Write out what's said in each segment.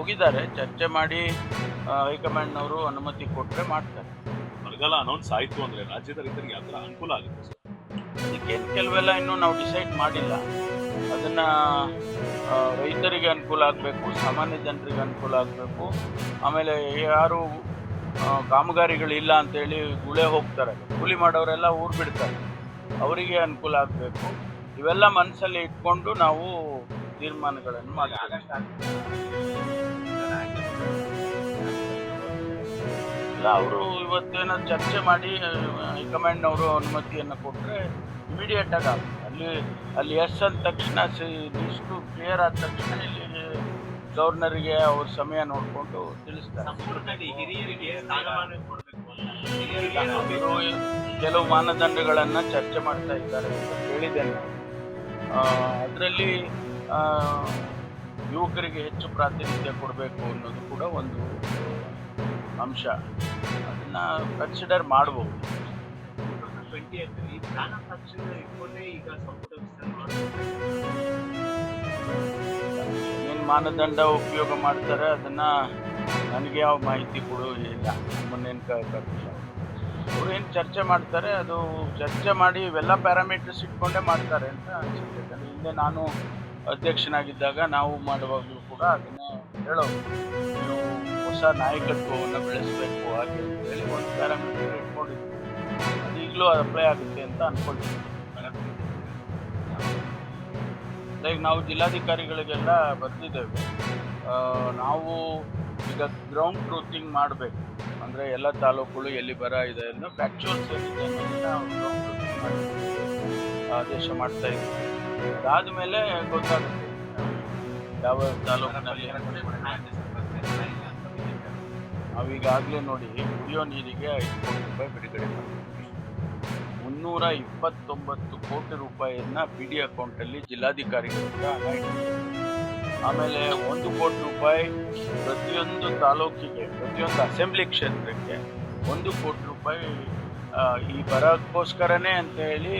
ಹೋಗಿದ್ದಾರೆ, ಚರ್ಚೆ ಮಾಡಿ ಹೈಕಮಾಂಡ್ನವರು ಅನುಮತಿ ಕೊಟ್ಟರೆ ಮಾಡ್ತಾರೆ. ಬರಗಾಲ ಅನೌನ್ಸ್ ಆಯಿತು ಅಂದರೆ ರಾಜ್ಯದ ರೈತರಿಗೆ ಯಾವ ಥರ ಅನುಕೂಲ ಆಗುತ್ತೆ ಸರ್? ಅದಕ್ಕೇನು ಕೆಲವೆಲ್ಲ ಇನ್ನೂ ನಾವು ಡಿಸೈಡ್ ಮಾಡಿಲ್ಲ. ಅದನ್ನು ರೈತರಿಗೆ ಅನುಕೂಲ ಆಗಬೇಕು, ಸಾಮಾನ್ಯ ಜನರಿಗೆ ಅನುಕೂಲ ಆಗಬೇಕು, ಆಮೇಲೆ ಯಾರು ಕಾಮಗಾರಿಗಳಿಲ್ಲ ಅಂತೇಳಿ ಗುಳೆ ಹೋಗ್ತಾರೆ, ಕೂಲಿ ಮಾಡೋರೆಲ್ಲ ಊರು ಬಿಡ್ತಾರೆ, ಅವರಿಗೆ ಅನುಕೂಲ ಆಗಬೇಕು. ಇವೆಲ್ಲ ಮನಸ್ಸಲ್ಲಿ ಇಟ್ಕೊಂಡು ನಾವು ತೀರ್ಮಾನಗಳನ್ನು ಮಾಡ್ತೀವಿ. ಇಲ್ಲ, ಅವರು ಇವತ್ತೇನೋ ಚರ್ಚೆ ಮಾಡಿ ಹೈಕಮಾಂಡ್ನವರು ಅನುಮತಿಯನ್ನು ಕೊಟ್ಟರೆ ಇಮಿಡಿಯೇಟ್ ಆಗಿ ಆಗುತ್ತೆ. ಅಲ್ಲಿ ಎಸ್ ಅಂದ ತಕ್ಷಣ ಇಷ್ಟು ಕ್ಲಿಯರ್ ಆದ ತಕ್ಷಣ ಇಲ್ಲಿ ಗವರ್ನರಿಗೆ ಅವ್ರ ಸಮಯ ನೋಡಿಕೊಂಡು ತಿಳಿಸ್ತಾರೆ. ಅವರು ಕೆಲವು ಮಾನದಂಡಗಳನ್ನು ಚರ್ಚೆ ಮಾಡ್ತಾ ಇದ್ದಾರೆ ಅಂತ ಕೇಳಿದ್ದೇನೆ. ಅದರಲ್ಲಿ ಯುವಕರಿಗೆ ಹೆಚ್ಚು ಪ್ರಾತಿನಿಧ್ಯ ಕೊಡಬೇಕು ಅನ್ನೋದು ಕೂಡ ಒಂದು ಅಂಶ. ಅದನ್ನು ಕನ್ಸಿಡರ್ ಮಾಡಬಹುದು. ಏನು ಮಾನದಂಡ ಉಪಯೋಗ ಮಾಡ್ತಾರೆ ಅದನ್ನು ನನಗೆ ಯಾವ ಮಾಹಿತಿ ಕೊಡೋದಿಲ್ಲ. ಮೊನ್ನೇನು ಕರೆದಿಲ್ಲ. ಅವರು ಏನು ಚರ್ಚೆ ಮಾಡ್ತಾರೆ ಅದು ಚರ್ಚೆ ಮಾಡಿ ಇವೆಲ್ಲ ಪ್ಯಾರಾಮೀಟರ್ಸ್ ಇಟ್ಕೊಂಡೇ ಮಾಡ್ತಾರೆ ಅಂತ ಅನಿಸುತ್ತೆ. ಹಿಂದೆ ನಾನು ಅಧ್ಯಕ್ಷನಾಗಿದ್ದಾಗ ನಾವು ಮಾಡುವಾಗಲೂ ಕೂಡ ಅದನ್ನೇ ಹೇಳೋದು, ನೀವು ಹೊಸ ನಾಯಕತ್ವವನ್ನು ಬೆಳೆಸಬೇಕು ಹಾಗೆ ಅಂತೇಳಿ ಒಂದು ಪ್ಯಾರಾಮೀಟರ್ ಇಟ್ಕೊಂಡಿದ್ವಿ. ಅದು ಈಗಲೂ ಅಪ್ಲೈ ಆಗುತ್ತೆ ಅಂತ ಅಂದ್ಕೊಳ್ತೀವಿ. ಲೈಕ್ ನಾವು ಜಿಲ್ಲಾಧಿಕಾರಿಗಳಿಗೆಲ್ಲ ಬರೆದಿದ್ದೇವೆ, ನಾವು ಈಗ ಗ್ರೌಂಡ್ ಟ್ರೂತಿಂಗ್ ಮಾಡಬೇಕು. ಅಂದರೆ ಎಲ್ಲ ತಾಲೂಕುಗಳು ಎಲ್ಲಿ ಬರ ಇದೆ ಅನ್ನೋ ಫ್ಯಾಕ್ಚುಯಲ್ಸ್ ಏನಿದೆ ಅನ್ನೋದನ್ನ ನಾವು ಗ್ರೌಂಡ್ ಟ್ರೂತಿಂಗ್ ಮಾಡಿ ಆದೇಶ ಮಾಡ್ತಾ ಇದ್ದೀವಿ. ಅದಾದಮೇಲೆ ಗೊತ್ತಾಗುತ್ತೆ ಯಾವ ತಾಲೂಕಿನಲ್ಲಿ. ನಾವೀಗಾಗಲೇ ನೋಡಿ ಕುಡಿಯೋ ನೀರಿಗೆ 5 ಕೋಟಿ ರೂಪಾಯಿ ಬಿಡುಗಡೆ ಮಾಡಿದ್ವಿ. 329 ಕೋಟಿ ರೂಪಾಯಿಯನ್ನು PD ಅಕೌಂಟಲ್ಲಿ ಜಿಲ್ಲಾಧಿಕಾರಿಗಳಿಂದ ಹಣ ಇಟ್ಟಿದ್ದೀವಿ. ಆಮೇಲೆ 1 ಕೋಟಿ ರೂಪಾಯಿ ಪ್ರತಿಯೊಂದು ತಾಲೂಕಿಗೆ, ಪ್ರತಿಯೊಂದು ಅಸೆಂಬ್ಲಿ ಕ್ಷೇತ್ರಕ್ಕೆ 1 ಕೋಟಿ ರೂಪಾಯಿ ಈ ಬರಕ್ಕೋಸ್ಕರನೇ ಅಂತ ಹೇಳಿ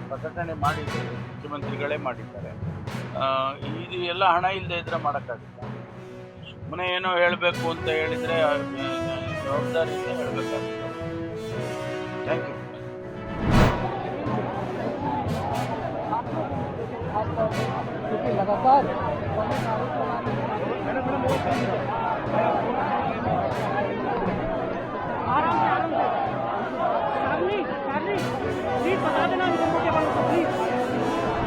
ಪ್ರಕಟಣೆ ಮಾಡಿದ್ದಾರೆ, ಮುಖ್ಯಮಂತ್ರಿಗಳೇ ಮಾಡಿದ್ದಾರೆ. ಇದು ಎಲ್ಲ ಹಣ ಇಲ್ಲದೆ ಇದ್ರೆ ಮಾಡೋಕ್ಕಾಗುತ್ತೆ. ಸುಮ್ಮನೆ ಏನೋ ಹೇಳಬೇಕು ಅಂತ ಹೇಳಿದರೆ ಜವಾಬ್ದಾರಿಯಿಂದ ಹೇಳಬೇಕಾಗುತ್ತೆ. Thank you. लगातार